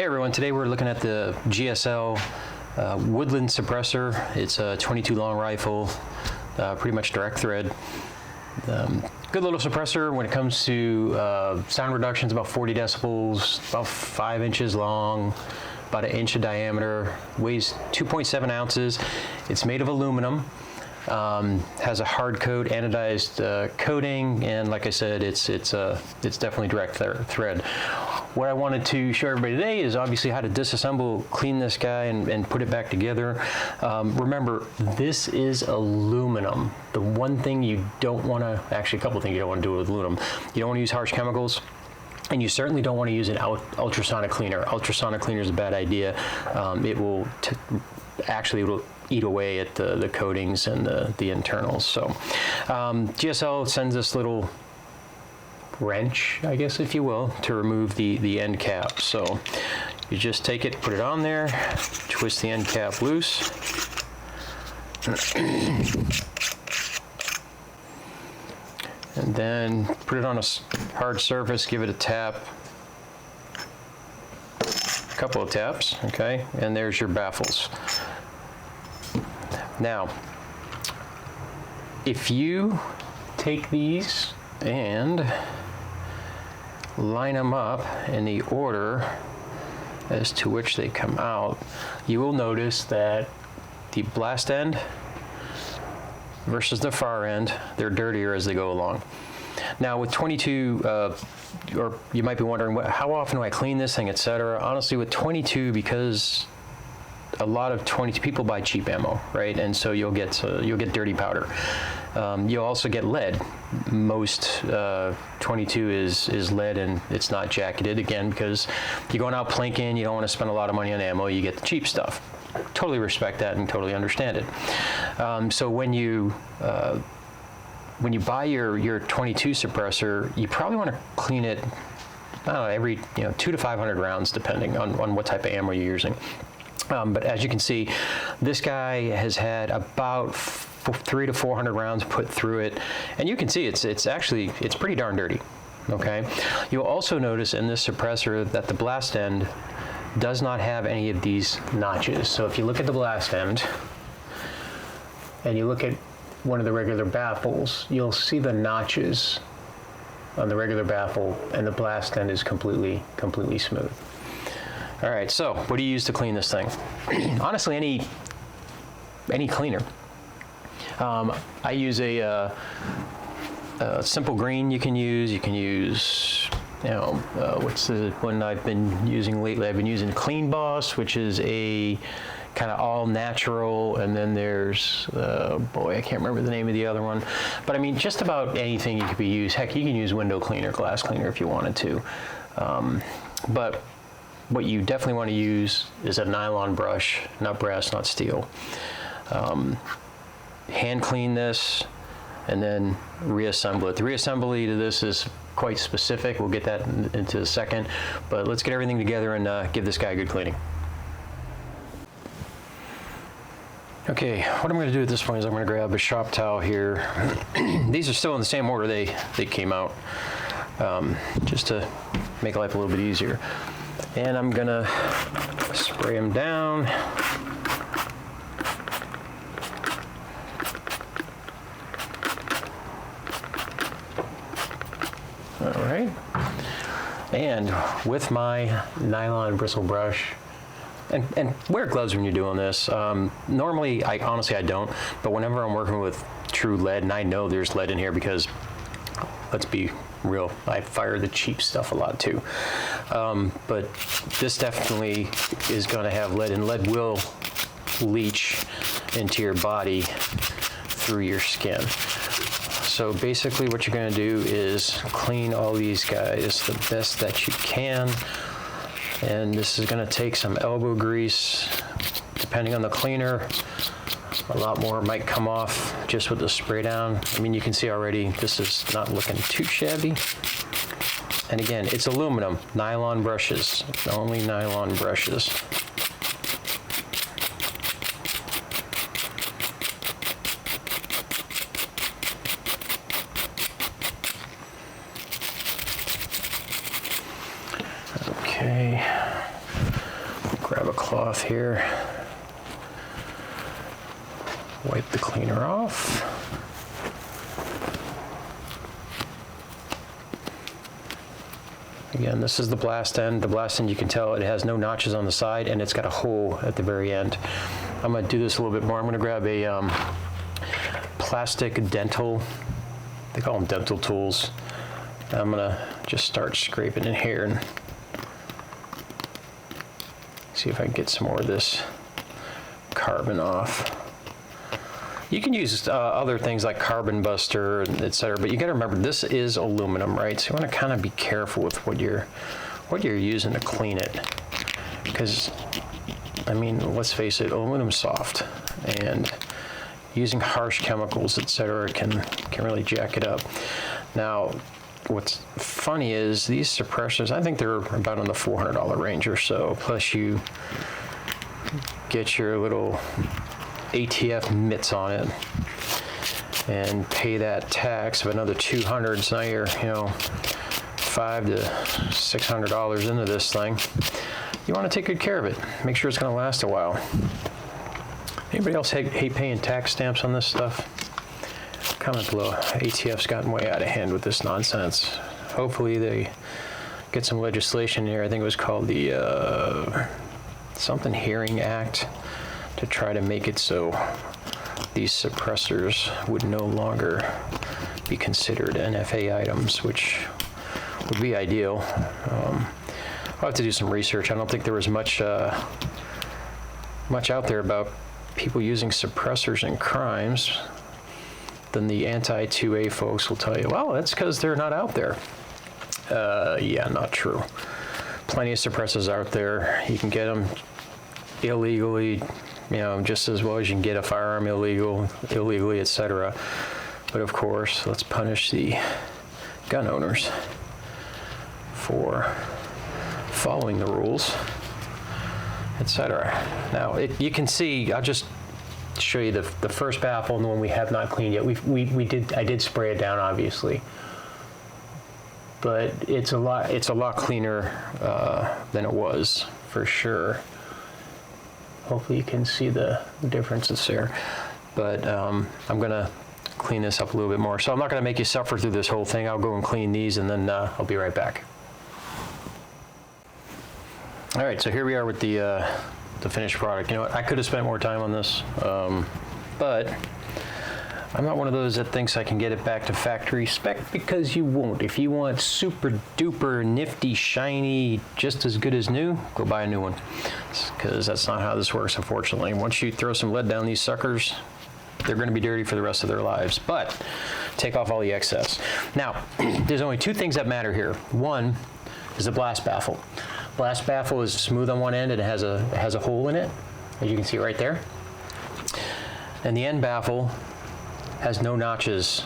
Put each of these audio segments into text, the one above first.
Hey everyone, today we're looking at the GSL Woodland Suppressor. It's a 22 long rifle, pretty much direct thread. Good little suppressor when it comes to sound reductions, about 40 decibels, about 5 inches long, about 1 inch in diameter, weighs 2.7 ounces. It's made of aluminum, has a hard coat, anodized coating, and like I said, it's definitely direct thread. What I wanted to show everybody today is obviously how to disassemble, clean this guy, and put it back together. Remember, this is aluminum. The one thing you don't want to, actually a couple things you don't want to do with aluminum. You don't want to use harsh chemicals, and you certainly don't want to use an ultrasonic cleaner. Ultrasonic cleaner is a bad idea. It will eat away at the coatings and the internals. So GSL sends this little wrench, I guess if you will, to remove the end cap. So you just take it, put it on there, twist the end cap loose, and then put it on a hard surface, give it a tap, a couple of taps, okay, and there's your baffles. Now, if you take these and line them up in the order as to which they come out, you will notice that the blast end versus the far end, they're dirtier as they go along. Now with 22, or you might be wondering, how often do I clean this thing, etc. Honestly, with 22, because a lot of 22 people buy cheap ammo, right? And so you'll get dirty powder. You'll also get lead. Most 22 is lead, and it's not jacketed, again, because you're going out plinking, you don't want to spend a lot of money on ammo, you get the cheap stuff. Totally respect that and totally understand it. So when you buy your 22 suppressor, you probably want to clean it, I don't know, every 200 to 500 rounds, depending on what type of ammo you're using. But as you can see, this guy has had about 300 to 400 rounds put through it, and you can see it's pretty darn dirty. Okay, you'll also notice in this suppressor that the blast end does not have any of these notches. So if you look at the blast end and you look at one of the regular baffles, you'll see the notches on the regular baffle, and the blast end is completely smooth. All right, so what do you use to clean this thing? Honestly, any cleaner. I use a simple green. You can use, what's the one I've been using lately? I've been using Clean Boss, which is a kind of all natural, and then there's, boy, I can't remember the name of the other one. But I mean, just about anything you could be used. Heck, you can use window cleaner, glass cleaner if you wanted to. But what you definitely want to use is a nylon brush, not brass, not steel. Hand clean this and then reassemble it. The reassembly to this is quite specific. We'll get that into a second, but let's get everything together and give this guy a good cleaning. Okay, what I'm going to do at this point is I'm going to grab a shop towel here. These are still in the same order they came out, just to make life a little bit easier. And I'm gonna spray them down. All right. And with my nylon bristle brush, and wear gloves when you're doing this. Normally, honestly I don't, but whenever I'm working with true lead, and I know there's lead in here because, let's be real, I fire the cheap stuff a lot too. But this definitely is going to have lead, and lead will leach into your body through your skin. So basically what you're going to do is clean all these guys the best that you can. And this is going to take some elbow grease, depending on the cleaner. A lot more might come off just with the spray down. I mean, you can see already this is not looking too shabby. And again, it's aluminum, nylon brushes, only nylon brushes. Okay. cloth here. Wipe the cleaner off. Again, this is the blast end. The blast end, you can tell it has no notches on the side, and it's got a hole at the very end. I'm going to do this a little bit more. I'm going to grab a plastic dental, they call them dental tools. I'm going to just start scraping in here and see if I can get some more of this carbon off. You can use other things like Carbon Buster, etc., but you got to remember this is aluminum, right? So you want to kind of be careful with what you're using to clean it, because I mean, let's face it, aluminum's soft, and using harsh chemicals, etc., can really jack it up. Now, what's funny is these suppressors, I think they're about in the $400 range or so. Plus, you get your little ATF mitts on it and pay that tax of another $200. So now you're, $500 to $600 into this thing. You want to take good care of it. Make sure it's going to last a while. Anybody else hate paying tax stamps on this stuff? Comment below. ATF's gotten way out of hand with this nonsense. Hopefully they get some legislation here. I think it was called the something Hearing Act, to try to make it so these suppressors would no longer be considered NFA items, which would be ideal. I'll have to do some research. I don't think there was much out there about people using suppressors in crimes. Then the anti-2A folks will tell you, well, that's because they're not out there. Yeah, not true. Plenty of suppressors out there. You can get them illegally, just as well as you can get a firearm illegally, etc. But of course, let's punish the gun owners for following the rules, etc. Now, you can see, I'll just show you the first baffle and the one we have not cleaned yet. I did spray it down, obviously, but it's a lot cleaner than it was, for sure. Hopefully you can see the differences there. But I'm gonna clean this up a little bit more. So I'm not gonna make you suffer through this whole thing. I'll go and clean these, and then I'll be right back. All right, so here we are with the finished product. You know what, I could have spent more time on this, but I'm not one of those that thinks I can get it back to factory spec, because you won't. If you want super duper nifty, shiny, just as good as new, go buy a new one, because that's not how this works, unfortunately. Once you throw some lead down these suckers, they're going to be dirty for the rest of their lives. But take off all the excess. Now, there's only two things that matter here. One is the blast baffle. Blast baffle is smooth on one end and it has a hole in it, as you can see right there. And the end baffle has no notches,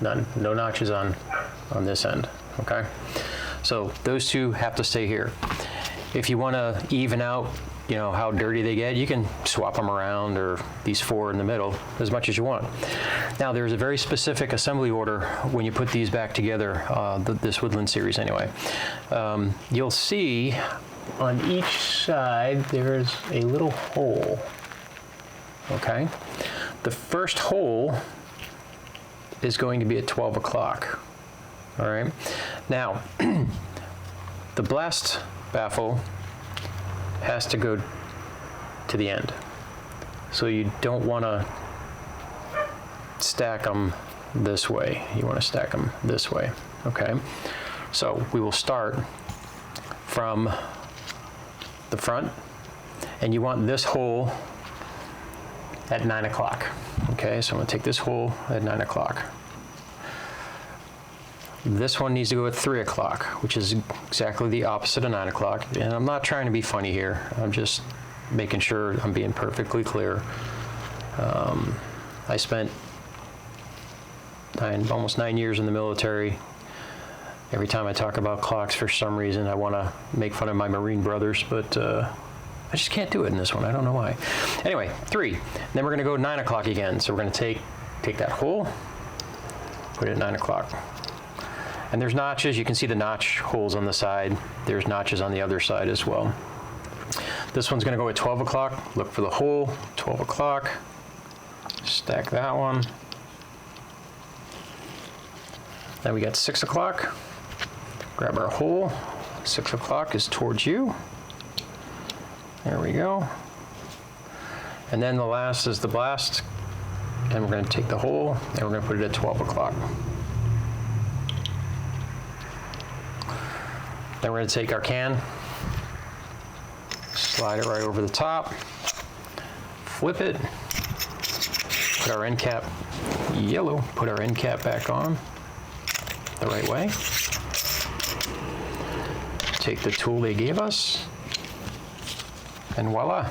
no notches on this end, okay? So those two have to stay here. If you want to even out, how dirty they get, you can swap them around, or these four in the middle, as much as you want. Now, there's a very specific assembly order when you put these back together, this Woodland series anyway. You'll see on each side there's a little hole, okay? The first hole is going to be at 12 o'clock, all right? Now, the blast baffle has to go to the end. So you don't want to stack them this way. You want to stack them this way, okay? So we will start from the front, and you want this hole at 9 o'clock. Okay, so I'm going to take this hole at 9 o'clock. This one needs to go at 3 o'clock, which is exactly the opposite of 9 o'clock. And I'm not trying to be funny here. I'm just making sure I'm being perfectly clear. I spent almost 9 years in the military. Every time I talk about clocks, for some reason, I want to make fun of my Marine brothers, but I just can't do it in this one. I don't know why. Anyway, 3. Then we're going to go 9 o'clock again. So we're going to take that hole, put it at 9 o'clock. And there's notches. You can see the notch holes on the side. There's notches on the other side as well. This one's gonna go at 12 o'clock. Look for the hole, 12 o'clock. Stack that one. Then we got 6 o'clock. Grab our hole. 6 o'clock is towards you. There we go. And then the last is the blast. And we're going to take the hole and we're going to put it at 12 o'clock. Then we're going to take our can, slide it right over the top, flip it, put our end cap yellow, put our end cap back on the right way. Take the tool they gave us, and voila.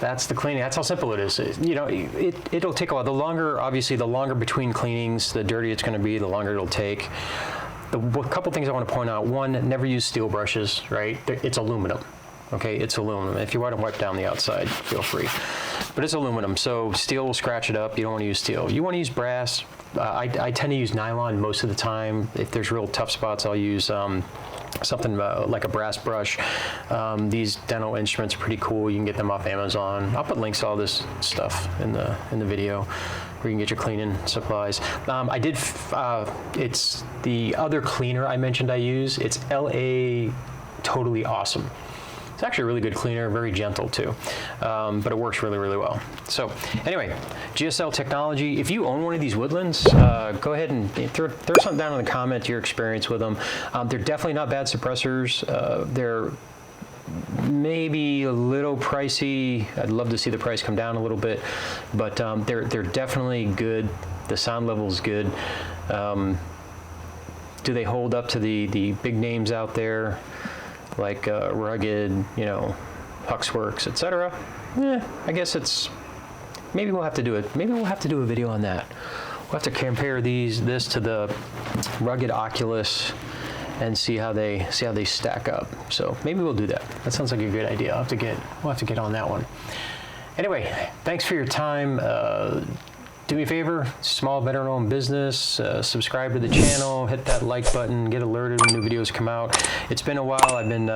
That's the cleaning. That's how simple it is. You know, it'll take a while. The longer, obviously, the longer between cleanings, the dirtier it's going to be, the longer it'll take. A couple things I want to point out. One, never use steel brushes, right? It's aluminum. Okay, it's aluminum. If you want to wipe down the outside, feel free. But it's aluminum, so steel will scratch it up. You don't want to use steel. You want to use brass. I tend to use nylon most of the time. If there's real tough spots, I'll use something like a brass brush. These dental instruments are pretty cool. You can get them off Amazon. I'll put links to all this stuff in the video where you can get your cleaning supplies. It's the other cleaner I mentioned I use. It's LA Totally Awesome. It's actually a really good cleaner, very gentle too, but it works really, really well. So anyway, GSL technology. If you own one of these Woodlands, go ahead and throw something down in the comment, your experience with them. They're definitely not bad suppressors. They're maybe a little pricey. I'd love to see the price come down a little bit, but they're definitely good. The sound level is good. Do they hold up to the big names out there? Like Rugged, you know, Puxworks, etc. I guess it's, maybe we'll have to do it. Maybe we'll have to do a video on that. We'll have to compare this to the Rugged Oculus and see how they stack up. So maybe we'll do that. That sounds like a good idea. We'll have to get on that one. Anyway, thanks for your time. Do me a favor, small veteran-owned business, subscribe to the channel, hit that like button, get alerted when new videos come out. It's been a while. I've been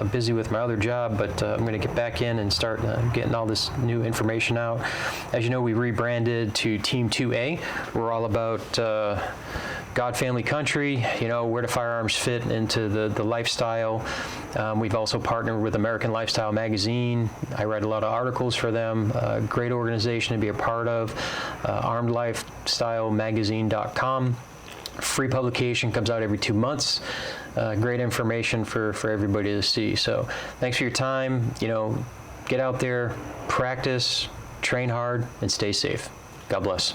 busy with my other job, but I'm going to get back in and start getting all this new information out. As you know, we rebranded to Team 2A. We're all about God, family, country, you know, where do firearms fit into the lifestyle. We've also partnered with American Lifestyle Magazine. I write a lot of articles for them. Great organization to be a part of. ArmedLifestyleMagazine.com. Free publication, comes out every 2 months. Great information for everybody to see. So thanks for your time. You know, get out there, practice, train hard, and stay safe. God bless.